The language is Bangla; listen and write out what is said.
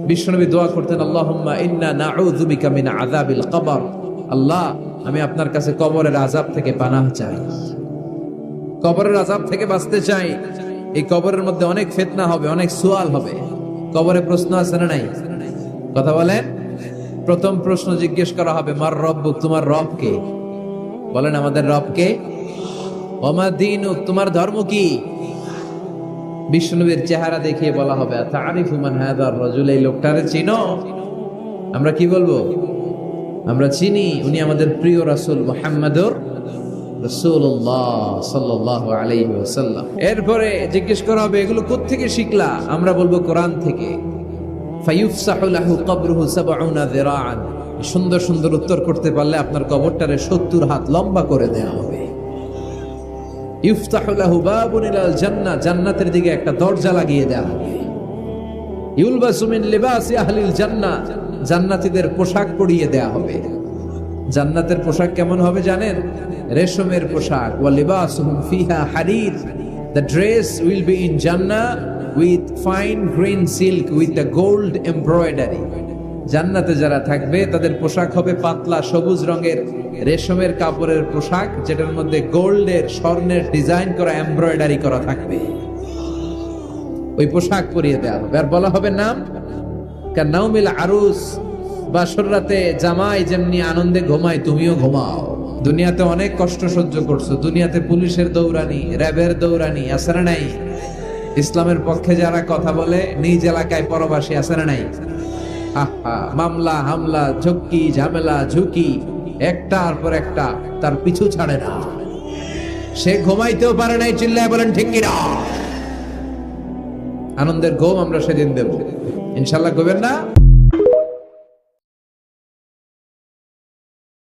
বিশ্বনবী দোয়া করতেন, আল্লাহুম্মা ইন্না নাউযু বিকা মিন আযাবিল কবর। আল্লাহ, আমি আপনার কাছে কবরের আযাব থেকে পানাহ চাই, কবরের আযাব থেকে বাঁচতে চাই। এই কবরের মধ্যে অনেক ফিতনা হবে, অনেক সুয়াল হবে। কবরে প্রশ্ন আছে না নাই? কথা বলেন। প্রথম প্রশ্ন জিজ্ঞেস করা হবে, মার রব্বুক, তোমার রব কে? বলেন, আমাদের রব কে? ওমা দীনুক, তোমার ধর্ম কি? বিশ্বনবীর চেহারা দেখিয়ে বলা হবে, তারিফু মান হাযার রাজুল, এই লোকটারে চিনো? আমরা কি বলবো? আমরা চিনি, উনি আমাদের প্রিয় রাসূল মুহাম্মদুর রাসূলুল্লাহ সাল্লাল্লাহু আলাইহি ওয়াসাল্লাম। এরপরে জিজ্ঞেস করা হবে, এগুলো কোত্থেকে শিখলা? আমরা বলবো, কোরআন থেকে। ফায়ুফসাহু লাহু কবরুহু ৭০ যিরাআন। সুন্দর সুন্দর উত্তর করতে পারলে আপনার কবরটারে ৭০ হাত লম্বা করে দেয়া হবে। ইফতাহু লাহু বাবুন ইলাল জান্নাহ, জান্নাতের দিকে একটা দরজা লাগিয়ে দেয়া হবে। ইউলবাসু মিন লিবাসি আহলিল জান্নাহ, জান্নাতীদের পোশাক পরিয়ে দেয়া হবে। জান্নাতের পোশাক কেমন হবে জানেন? রেশমের পোশাক। ওয়া লিবাসুহুম ফিহা হারির, the dress will be in Jannah with fine green silk with the gold embroidery. জান্নাতে যারা থাকবে তাদের পোশাক হবে পাতলা সবুজ রঙের রেশমের কাপড়ের পোশাক, যেটার মধ্যে গোল্ডের, স্বর্ণের ডিজাইন করা, এমব্রয়ডারি করা থাকবে। ওই পোশাক পরিয়ে দেওয়া হবে। আর বলা হবে নাম কান্নাউমিল আরুস, বাসর রাতে জামাই যেমনি আনন্দে ঘুমায় তুমিও ঘুমাও। দুনিয়াতে অনেক কষ্ট সহ্য করছো, দুনিয়াতে পুলিশের দৌড়ানি, র্যাবের দৌড়ানি, আছে না নাই? ইসলামের পক্ষে যারা কথা বলে নিজ এলাকায় পরবাসী, আছে না নাই? মামলা হামলা, ঝক্কি ঝামেলা, ঝুঁকি একটার পর একটা, তার পিছু ছাড়ে না। সে ঘুমাইতেও পারে নাই, চিল্লায় বলেন ঠিক কিনা? আনন্দের ঘুম আমরা সেদিন দেব ইনশাল্লাহ, ঘুমেন না?